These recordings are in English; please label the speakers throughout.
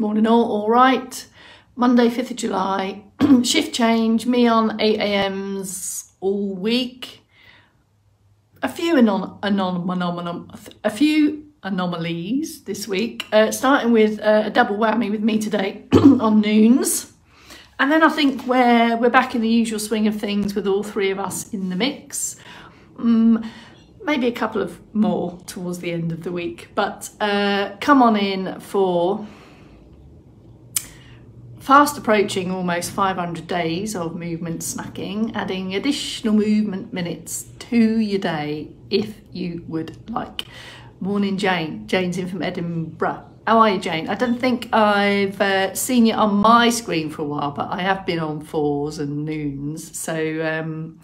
Speaker 1: Morning all right. Monday 5th of July, shift change, me on 8 a.m.s all week. A few anomalies this week, starting with a double whammy with me today on noons. And then I think we're back in the usual swing of things with all three of us in the mix. Maybe a couple of more towards the end of the week, but come on in for fast approaching almost 500 days of movement snacking, adding additional movement minutes to your day if you would like. Morning Jane. Jane's in from Edinburgh. How are you, Jane? I don't think I've seen you on my screen for a while, but I have been on 4s and noons. So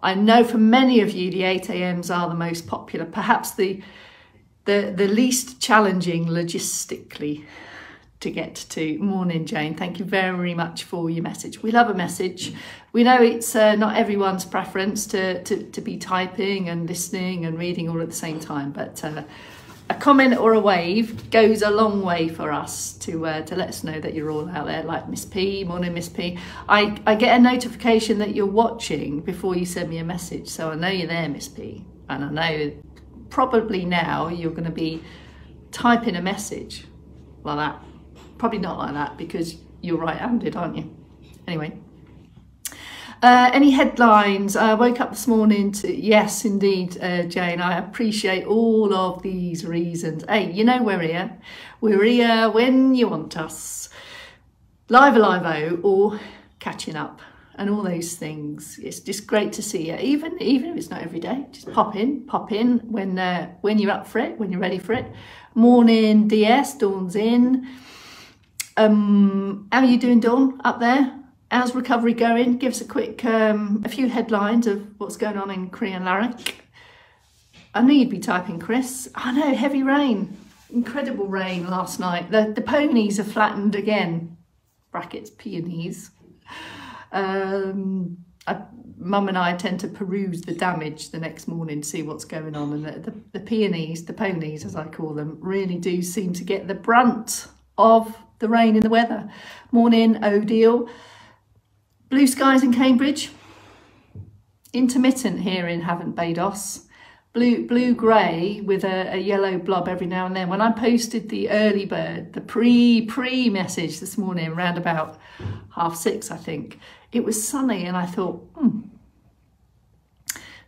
Speaker 1: I know for many of you, the 8 a.m.s are the most popular, perhaps the least challenging logistically to get to. Morning, Jane. Thank you very much for your message. We love a message. We know it's not everyone's preference to be typing and listening and reading all at the same time, but a comment or a wave goes a long way for us to let us know that you're all out there, like Miss P. Morning, Miss P. I get a notification that you're watching before you send me a message, so I know you're there, Miss P. And I know probably now you're going to be typing a message like that. Probably not like that because you're right-handed, aren't you? Anyway. Any headlines? I woke up this morning to, yes, indeed, Jane, I appreciate all of these reasons. Hey, you know we're here. We're here when you want us. Live alive-o or catching up and all those things. It's just great to see you. Even if it's not every day, just pop in when you're up for it, when you're ready for it. Morning, DS, Dawn's in. How are you doing, Dawn, up there? How's recovery going? Give us a quick, a few headlines of what's going on in Crianlarich. I knew you'd be typing, Chris. I know, heavy rain. Incredible rain last night. The ponies are flattened again. Brackets, peonies. Mum and I tend to peruse the damage the next morning to see what's going on. And the peonies, the ponies as I call them, really do seem to get the brunt of the rain and the weather. Morning, Odile. Blue skies in Cambridge. Intermittent here in Havant Bados. Blue-grey with a yellow blob every now and then. When I posted the early bird, the pre message this morning, around about 6:30, I think, it was sunny and I thought, going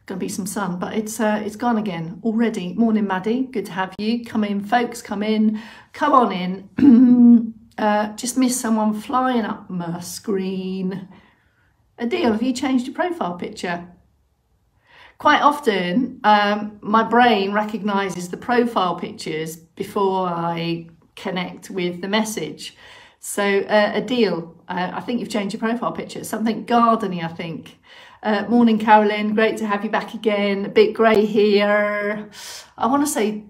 Speaker 1: to be some sun, but it's gone again already. Morning, Maddie. Good to have you. Come in, folks. Come in. Come on in. Just missed someone flying up my screen. Adele, have you changed your profile picture? Quite often, my brain recognises the profile pictures before I connect with the message. So, Adele, I think you've changed your profile picture. Something gardeny, I think. Morning, Carolyn. Great to have you back again. A bit grey here. I want to say,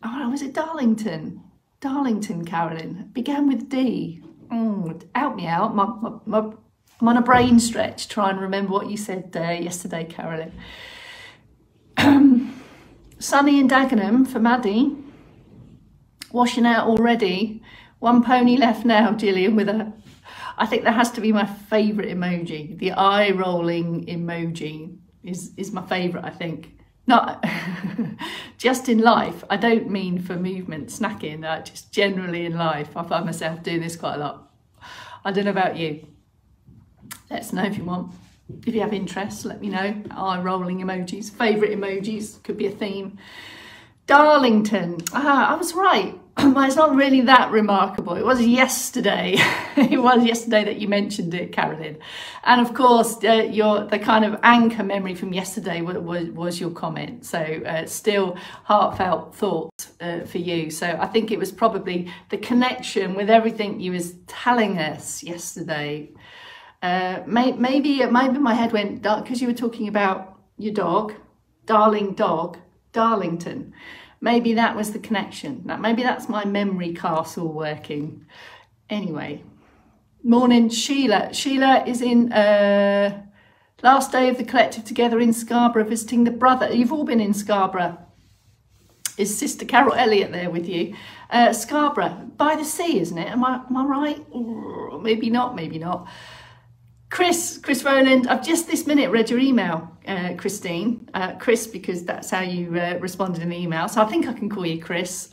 Speaker 1: was it Darlington? Darlington, Carolyn. Began with D. Help me out. I'm on a brain stretch trying to remember what you said yesterday, Carolyn. Sunny in Dagenham for Maddie. Washing out already. One pony left now, Gillian, with a... I think that has to be my favourite emoji. The eye rolling emoji is my favourite, I think. Not just in life. I don't mean for movement snacking, just generally in life. I find myself doing this quite a lot. I don't know about you. Let us know if you want. If you have interest, let me know. Eye rolling emojis, favourite emojis, could be a theme. Darlington. I was right. It's not really that remarkable. It was yesterday. It was yesterday that you mentioned it, Carolyn. And of course, the kind of anchor memory from yesterday was your comment. So still heartfelt thought for you. So I think it was probably the connection with everything you was telling us yesterday. Maybe my head went dark because you were talking about your dog, darling dog, Darlington. Maybe that was the connection. Maybe that's my memory castle working. Anyway, morning, Sheila. Sheila is in last day of the collective together in Scarborough, visiting the brother. You've all been in Scarborough. Is Sister Carol Elliott there with you? Scarborough, by the sea, isn't it? Am I right? Or maybe not, maybe not. Chris Rowland, I've just this minute read your email, Christine. Chris, because that's how you responded in the email. So I think I can call you Chris.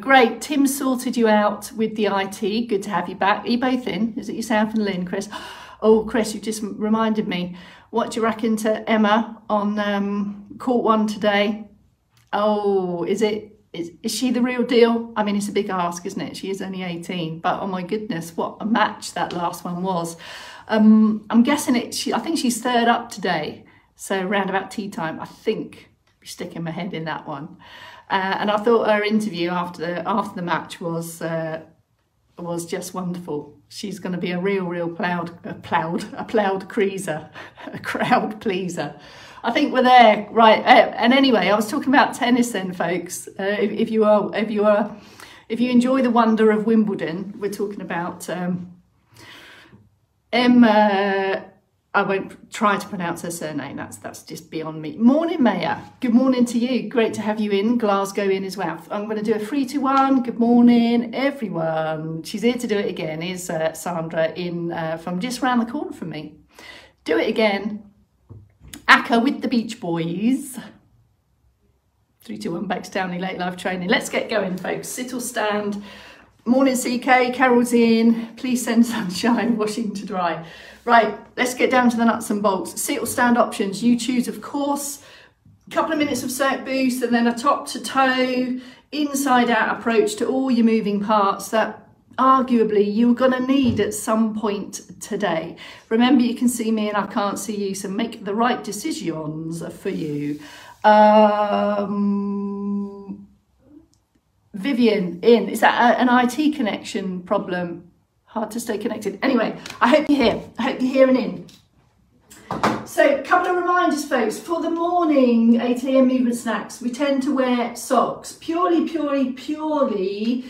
Speaker 1: Great, Tim sorted you out with the IT. Good to have you back. Are you both in? Is it yourself and Lynn, Chris? Oh, Chris, you've just reminded me. What do you reckon to Emma on Court 1 today? Oh, is she the real deal? I mean, it's a big ask, isn't it? She is only 18, but oh my goodness, what a match that last one was. I'm guessing I think she's third up today. So around about tea time, I think I'll be sticking my head in that one. And I thought her interview after the match was just wonderful. She's going to be a real crowd pleaser. I think we're there, right? And anyway, I was talking about tennis then, folks. If you enjoy the wonder of Wimbledon, we're talking about Emma. I won't try to pronounce her surname. That's just beyond me. Morning, Maya. Good morning to you. Great to have you in. Glasgow in as well. I'm going to do a 3, 2, 1. Good morning, everyone. She's here to do it again. Is Sandra in from just around the corner from me? Do it again. Akka with the Beach Boys. 3, 2, 1. Back to Downey Late Live Training. Let's get going, folks. Sit or stand. Morning, CK. Carol's in. Please send sunshine. Washing to dry. Right, let's get down to the nuts and bolts. Sit or stand options. You choose, of course. A couple of minutes of circ boost and then a top to toe, inside out approach to all your moving parts that arguably you're going to need at some point today. Remember, you can see me and I can't see you, so make the right decisions for you. Vivian in. Is that an IT connection problem? Hard to stay connected. Anyway, I hope you're here. I hope you're here and in. So, a couple of reminders, folks. For the morning 8 AM movement snacks, we tend to wear socks purely to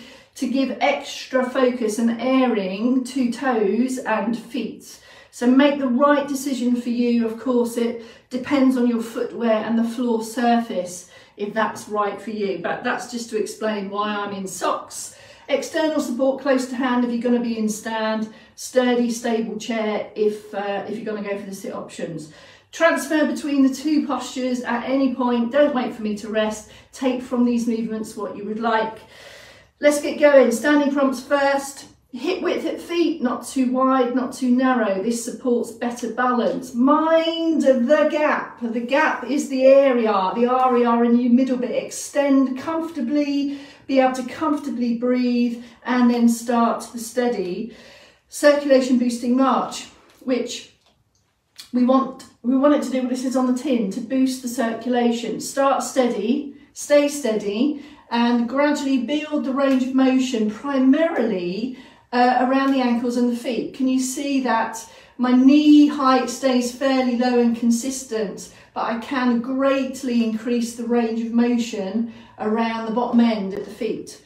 Speaker 1: give extra focus and airing to toes and feet. So make the right decision for you. Of course, it depends on your footwear and the floor surface, if that's right for you. But that's just to explain why I'm in socks. External support close to hand if you're going to be in stand. Sturdy, stable chair if you're going to go for the sit options. Transfer between the two postures at any point. Don't wait for me to rest. Take from these movements what you would like. Let's get going. Standing prompts first. Hip width at feet, not too wide, not too narrow. This supports better balance. Mind the gap. The gap is the area in your middle bit. Extend comfortably, be able to comfortably breathe, and then start the steady circulation boosting march, which we want it to do what it says on the tin, to boost the circulation. Start steady, stay steady, and gradually build the range of motion primarily around the ankles and the feet. Can you see that my knee height stays fairly low and consistent, but I can greatly increase the range of motion around the bottom end at the feet.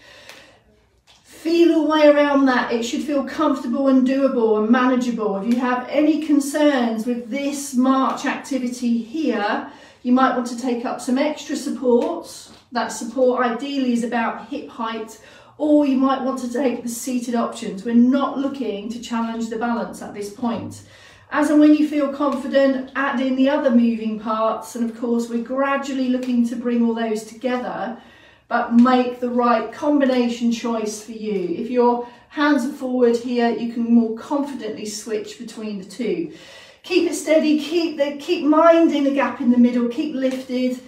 Speaker 1: Feel your way around that. It should feel comfortable and doable and manageable. If you have any concerns with this march activity here, you might want to take up some extra supports. That support ideally is about hip height, or you might want to take the seated options. We're not looking to challenge the balance at this point. As and when you feel confident, add in the other moving parts, and of course we're gradually looking to bring all those together, but make the right combination choice for you. If your hands are forward here, you can more confidently switch between the two. Keep it steady, keep minding the gap in the middle, keep lifted,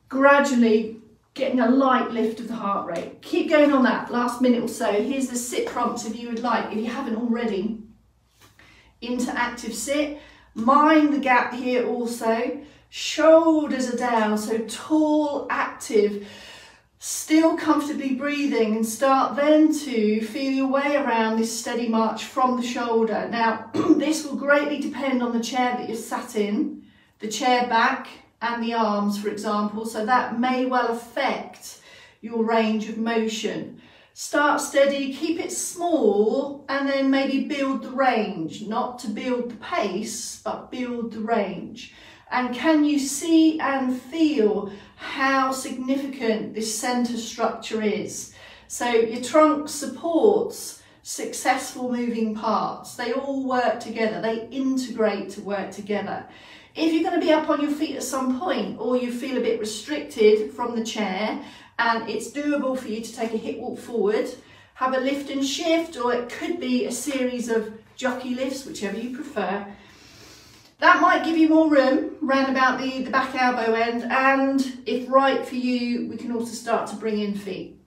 Speaker 1: gradually getting a light lift of the heart rate. Keep going on that, last minute or so. Here's the sit prompts if you would like, if you haven't already. Into active sit, mind the gap here also. Shoulders are down, so tall, active, still comfortably breathing, and start then to feel your way around this steady march from the shoulder. Now, this will greatly depend on the chair that you're sat in, the chair back, and the arms, for example, so that may well affect your range of motion. Start steady, keep it small, and then maybe build the range, not to build the pace, but build the range. And can you see and feel how significant this centre structure is? So your trunk supports successful moving parts. They all work together, they integrate to work together. If you're going to be up on your feet at some point, or you feel a bit restricted from the chair and it's doable for you to take a hip walk forward, have a lift and shift, or it could be a series of jockey lifts, whichever you prefer. That might give you more room round about the back elbow end, and if right for you, we can also start to bring in feet.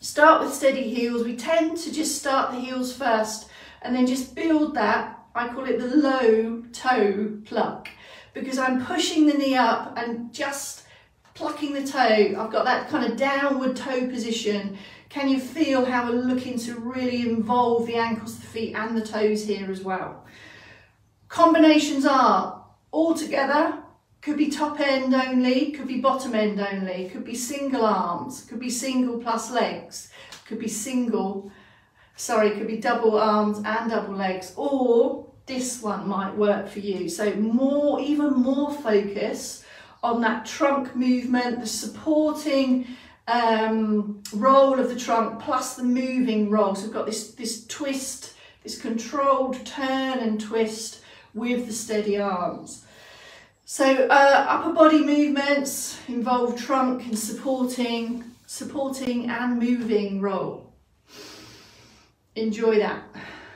Speaker 1: Start with steady heels. We tend to just start the heels first and then just build that. I call it the low toe pluck, because I'm pushing the knee up and just plucking the toe. I've got that kind of downward toe position. Can you feel how we're looking to really involve the ankles, the feet and the toes here as well? Combinations are all together, could be top end only, could be bottom end only, could be single arms, could be single plus legs, could be could be double arms and double legs, or this one might work for you. So even more focus on that trunk movement, the supporting roll of the trunk plus the moving roll. So we've got this twist, this controlled turn and twist with the steady arms. So upper body movements involve trunk and supporting and moving roll. Enjoy that.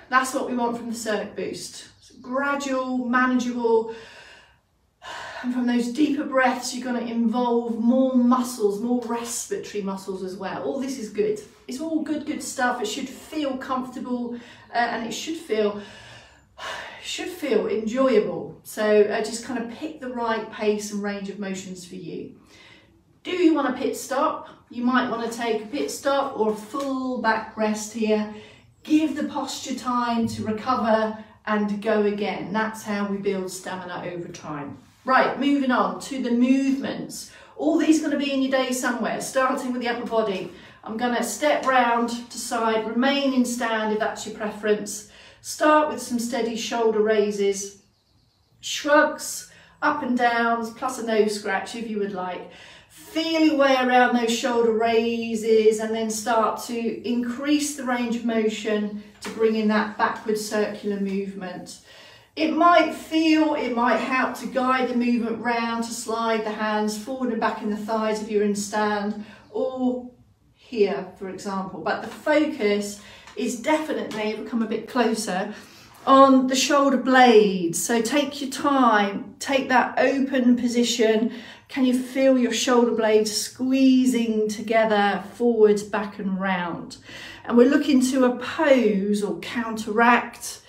Speaker 1: That's what we want from the Circ Boost. So gradual, manageable, and from those deeper breaths you're going to involve more muscles, more respiratory muscles as well. All this is good. It's all good stuff. It should feel comfortable and it should feel enjoyable. So just kind of pick the right pace and range of motions for you. Do you want a pit stop? You might want to take a pit stop or a full back rest here. Give the posture time to recover and go again. That's how we build stamina over time. Right, moving on to the movements. All these are going to be in your day somewhere, starting with the upper body. I'm going to step round to side, remain in stand if that's your preference. Start with some steady shoulder raises, shrugs, up and downs, plus a nose scratch if you would like. Feel your way around those shoulder raises and then start to increase the range of motion to bring in that backward circular movement. It might help to guide the movement round, to slide the hands forward and back in the thighs if you're in stand, or here, for example. But the focus is definitely, if we come a bit closer, on the shoulder blades. So take your time, take that open position. Can you feel your shoulder blades squeezing together, forwards, back and round? And we're looking to oppose or counteract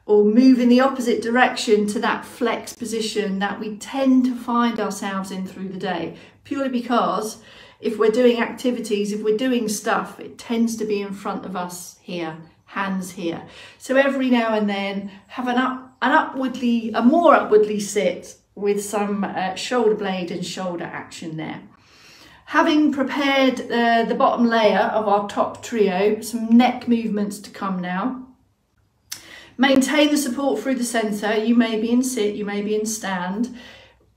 Speaker 1: or move in the opposite direction to that flex position that we tend to find ourselves in through the day, purely because if we're doing activities, if we're doing stuff, it tends to be in front of us here, hands here. So every now and then have a more upwardly sit with some shoulder blade and shoulder action there. Having prepared the bottom layer of our top trio, some neck movements to come now. Maintain the support through the centre. You may be in sit, you may be in stand.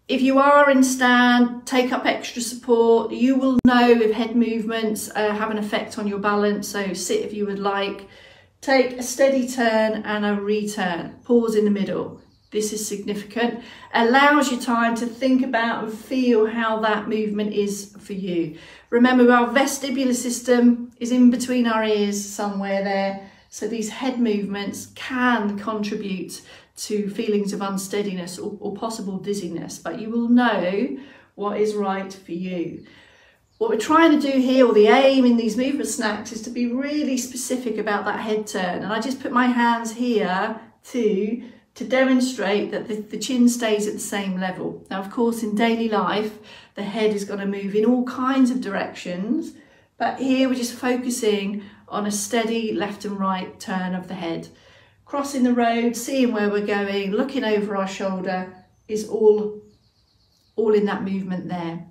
Speaker 1: If you are in stand, take up extra support. You will know if head movements have an effect on your balance, so sit if you would like. Take a steady turn and a return. Pause in the middle. This is significant. Allows you time to think about and feel how that movement is for you. Remember, our vestibular system is in between our ears somewhere there. So these head movements can contribute to feelings of unsteadiness or possible dizziness, but you will know what is right for you. What we're trying to do here, or the aim in these movement snacks, is to be really specific about that head turn. And I just put my hands here to demonstrate that the chin stays at the same level. Now, of course, in daily life, the head is going to move in all kinds of directions, but here we're just focusing on a steady left and right turn of the head. Crossing the road, seeing where we're going, looking over our shoulder is all in that movement there.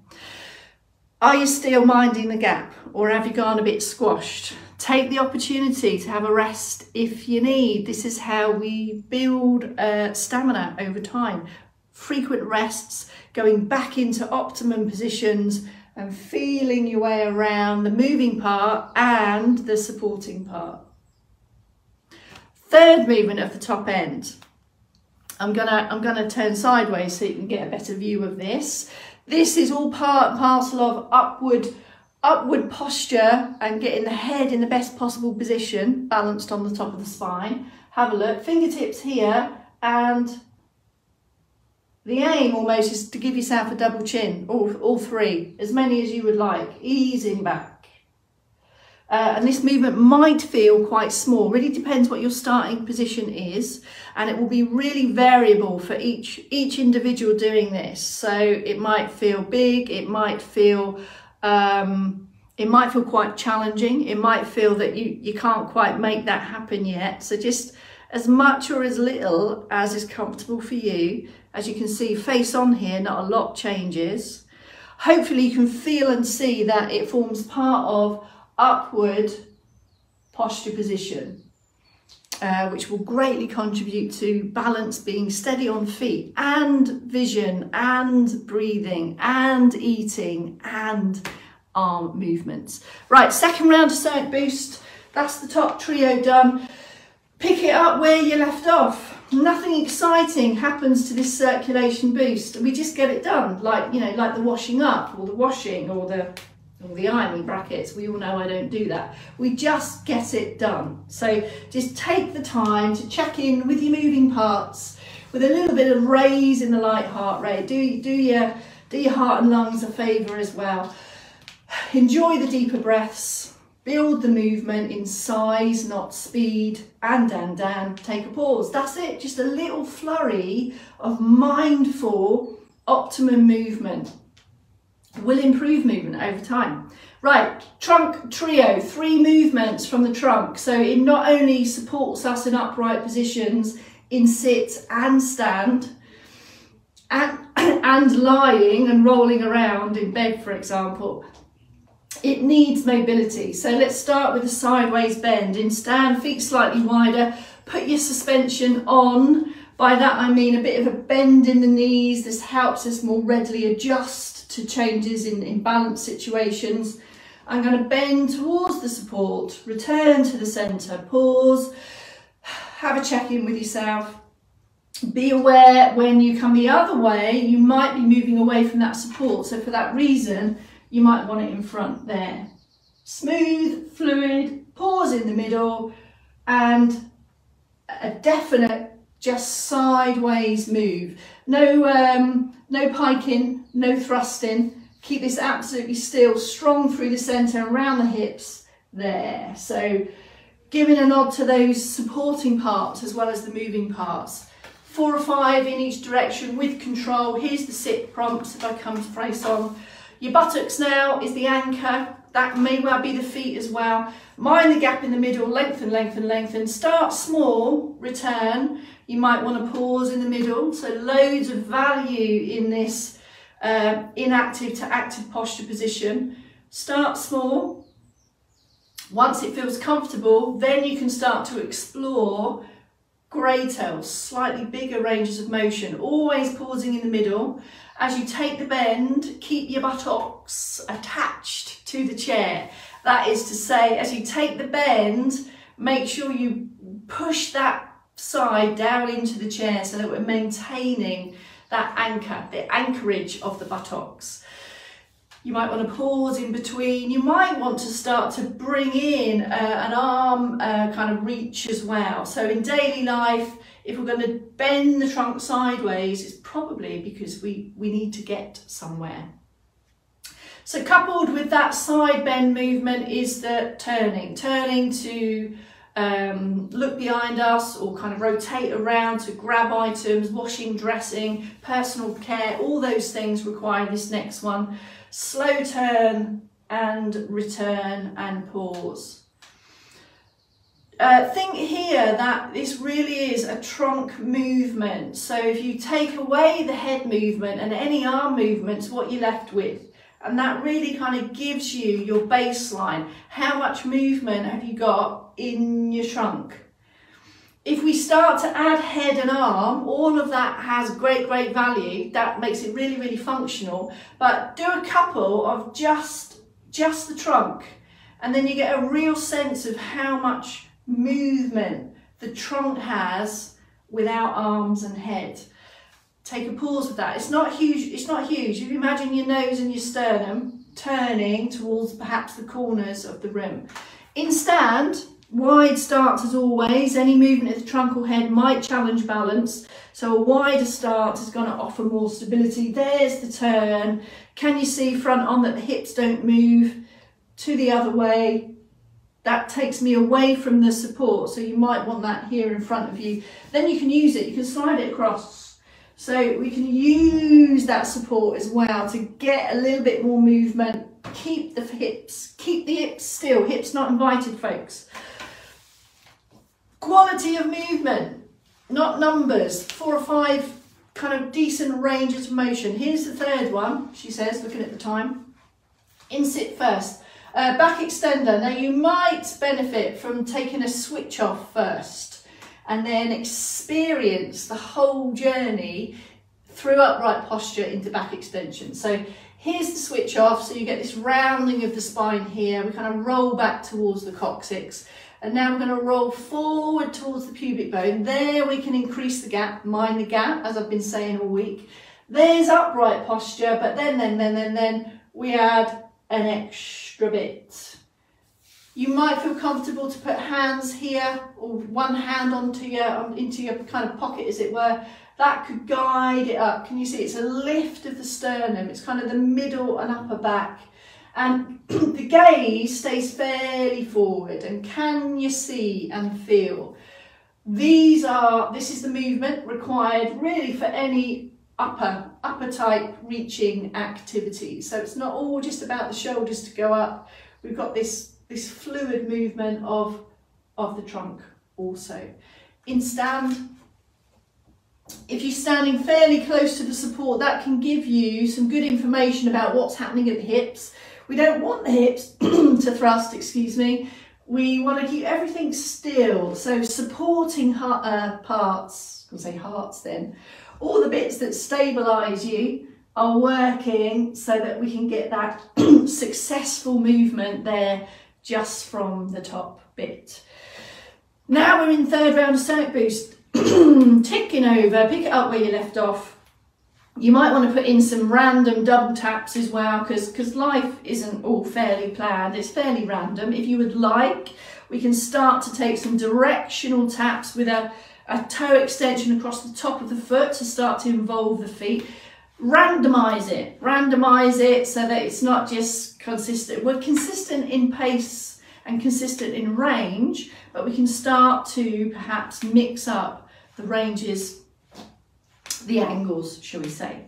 Speaker 1: Are you still minding the gap, or have you gone a bit squashed? Take the opportunity to have a rest if you need. This is how we build stamina over time. frequent rests, going back into optimum positions and feeling your way around the moving part and the supporting part. Third movement of the top end. I'm gonna turn sideways so you can get a better view of this. This is all part and parcel of upward posture and getting the head in the best possible position, balanced on the top of the spine. Have a look, fingertips here, and the aim almost is to give yourself a double chin, all three, as many as you would like, easing back. And this movement might feel quite small, really depends what your starting position is, and it will be really variable for each individual doing this. So it might feel big, it might feel quite challenging, it might feel that you can't quite make that happen yet. So just as much or as little as is comfortable for you. As you can see, face on here, not a lot changes. Hopefully you can feel and see that it forms part of upward posture position, which will greatly contribute to balance, being steady on feet, and vision, and breathing, and eating, and arm movements. Right, second round of Sonic Boost. That's the top trio done. Pick it up where you left off. Nothing exciting happens to this circulation boost. We just get it done, like the washing up, or the washing, or the ironing brackets. We all know I don't do that. We just get it done. So just take the time to check in with your moving parts with a little bit of raise in the light heart rate. Do your heart and lungs a favour as well. Enjoy the deeper breaths. Build the movement in size, not speed, and take a pause. That's it, just a little flurry of mindful optimum movement. Will improve movement over time. Right, trunk trio, 3 movements from the trunk. So it not only supports us in upright positions, in sit and stand, and lying and rolling around in bed, for example. It needs mobility. So let's start with a sideways bend. In stand, feet slightly wider, put your suspension on. By that I mean a bit of a bend in the knees. This helps us more readily adjust to changes in balance situations. I'm going to bend towards the support, return to the centre, pause, have a check-in with yourself. Be aware when you come the other way, you might be moving away from that support. So for that reason, you might want it in front there. Smooth, fluid, pause in the middle, and a definite just sideways move. No piking, no thrusting. Keep this absolutely still, strong through the centre, around the hips, there. So giving a nod to those supporting parts as well as the moving parts. 4 or 5 in each direction with control. Here's the sit prompts if I come to face on. Your buttocks now is the anchor. That may well be the feet as well. Mind the gap in the middle, lengthen, lengthen, lengthen. Start small, return. You might want to pause in the middle. So loads of value in this inactive to active posture position. Start small. Once it feels comfortable, then you can start to explore grey tails, slightly bigger ranges of motion, always pausing in the middle. As you take the bend, keep your buttocks attached to the chair. That is to say, as you take the bend, make sure you push that side down into the chair so that we're maintaining that anchor, the anchorage of the buttocks. You might want to pause in between. You might want to start to bring in an arm kind of reach as well. So in daily life, if we're going to bend the trunk sideways, it's probably because we need to get somewhere. So coupled with that side bend movement is the turning to look behind us or kind of rotate around to grab items, washing, dressing, personal care, all those things require this next one. Slow turn and return and pause. Think here that this really is a trunk movement. So if you take away the head movement and any arm movements, what you're left with. And that really kind of gives you your baseline. How much movement have you got in your trunk? If we start to add head and arm, all of that has great value. That makes it really functional. But do a couple of just the trunk, and then you get a real sense of how much movement the trunk has without arms and head. Take a pause with that. It's not huge. It's not huge. If you imagine your nose and your sternum turning towards perhaps the corners of the rim. In stand, wide stance as always. Any movement of the trunk or head might challenge balance. So a wider stance is going to offer more stability. There's the turn. Can you see front on that the hips don't move to the other way? That takes me away from the support. So you might want that here in front of you. Then you can use it. You can slide it across. So we can use that support as well to get a little bit more movement. Keep the hips still. Hips not invited, folks. Quality of movement, not numbers. 4 or 5 kind of decent ranges of motion. Here's the third one, she says, looking at the time. In sit first. Back extender. Now you might benefit from taking a switch off first, and then experience the whole journey through upright posture into back extension. So here's the switch off, so you get this rounding of the spine here. We kind of roll back towards the coccyx, and now we're going to roll forward towards the pubic bone. There we can increase the gap, mind the gap, as I've been saying all week. There's upright posture, but then we add an extra bit. You might feel comfortable to put hands here, or one hand into your kind of pocket, as it were. That could guide it up. Can you see? It's a lift of the sternum. It's kind of the middle and upper back. And the gaze stays fairly forward. And can you see and feel? This is the movement required really for any upper type reaching activity. So it's not all just about the shoulders to go up. We've got this fluid movement of the trunk also. In stand, if you're standing fairly close to the support, that can give you some good information about what's happening at the hips. We don't want the hips to thrust, excuse me. We want to keep everything still. So supporting parts, I'll say hearts then, all the bits that stabilise you are working so that we can get that successful movement there just from the top bit. Now we're in third round of stomach boost. Ticking over, pick it up where you left off. You might want to put in some random double taps as well, because life isn't all fairly planned, it's fairly random. If you would like, we can start to take some directional taps with a toe extension across the top of the foot to start to involve the feet. Randomise it so that it's not just consistent. We're consistent in pace and consistent in range, but we can start to perhaps mix up the ranges, the angles, shall we say.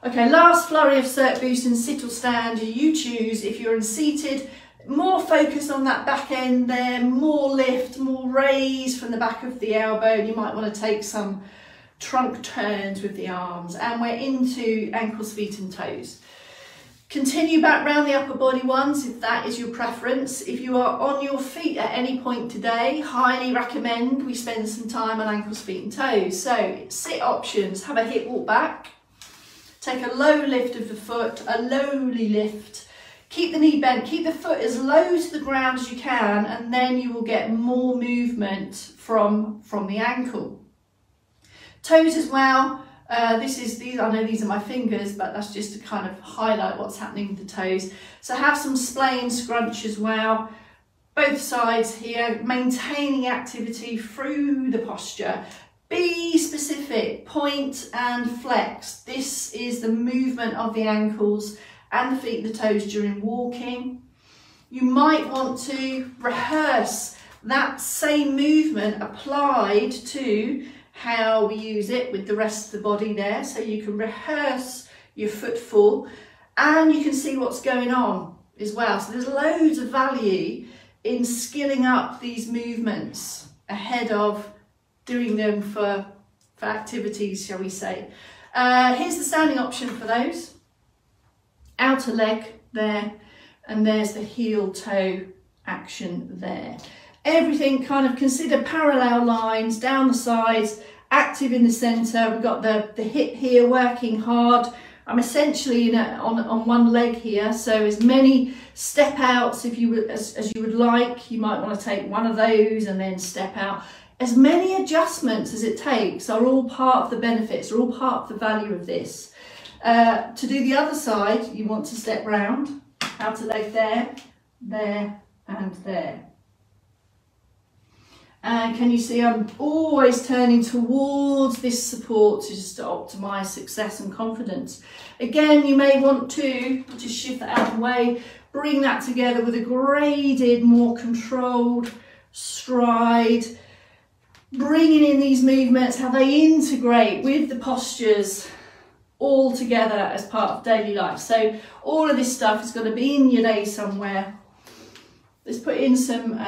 Speaker 1: Okay, last flurry of Circ Boost in sit or stand, you choose. If you're in seated, more focus on that back end there, more lift, more raise from the back of the elbow. You might want to take some trunk turns with the arms, and we're into ankles, feet and toes. Continue back round the upper body ones if that is your preference. If you are on your feet at any point today, highly recommend we spend some time on ankles, feet and toes. So sit options, have a hip walk back, take a low lift of the foot, a lowly lift, keep the knee bent, keep the foot as low to the ground as you can, and then you will get more movement from the ankle. Toes as well. I know these are my fingers, but that's just to kind of highlight what's happening with the toes. So have some splay and scrunch as well. Both sides here, maintaining activity through the posture. Be specific, point and flex. This is the movement of the ankles and the feet and the toes during walking. You might want to rehearse that same movement applied to how we use it with the rest of the body there, so you can rehearse your footfall and you can see what's going on as well. So there's loads of value in skilling up these movements ahead of doing them for activities, shall we say. Here's the standing option for those. Outer leg there, and there's the heel toe action there. everything kind of consider parallel lines down the sides, active in the centre. We've got the hip here working hard. I'm essentially on one leg here, so as many step outs if you would, as you would like. You might want to take one of those and then step out. As many adjustments as it takes are all part of the benefits, are all part of the value of this. To do the other side, you want to step round, outer leg there, there and there. And can you see I'm always turning towards this support to just optimise success and confidence. Again, you may want to just shift that out of the way, bring that together with a graded, more controlled stride, bringing in these movements, how they integrate with the postures all together as part of daily life. So all of this stuff is going to be in your day somewhere. Let's put in some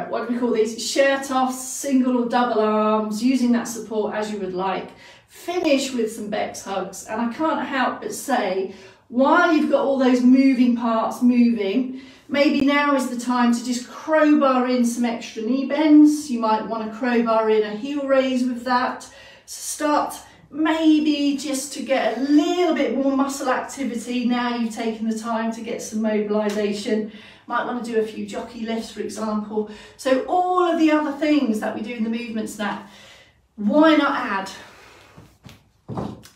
Speaker 1: what do we call these? Shirt offs, single or double arms, using that support as you would like. Finish with some Beck's hugs. And I can't help but say, while you've got all those moving parts moving, maybe now is the time to just crowbar in some extra knee bends. You might want to crowbar in a heel raise with that. Start maybe just to get a little bit more muscle activity now you've taken the time to get some mobilisation. Might want to do a few jockey lifts, for example. So all of the other things that we do in the movement snack, why not add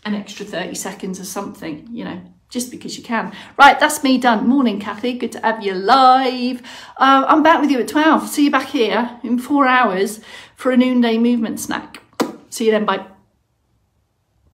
Speaker 1: an extra 30 seconds or something, you know, just because you can. Right, that's me done. Morning, Kathy. Good to have you live. I'm back with you at 12. See you back here in 4 hours for a noonday movement snack. See you then. Bye.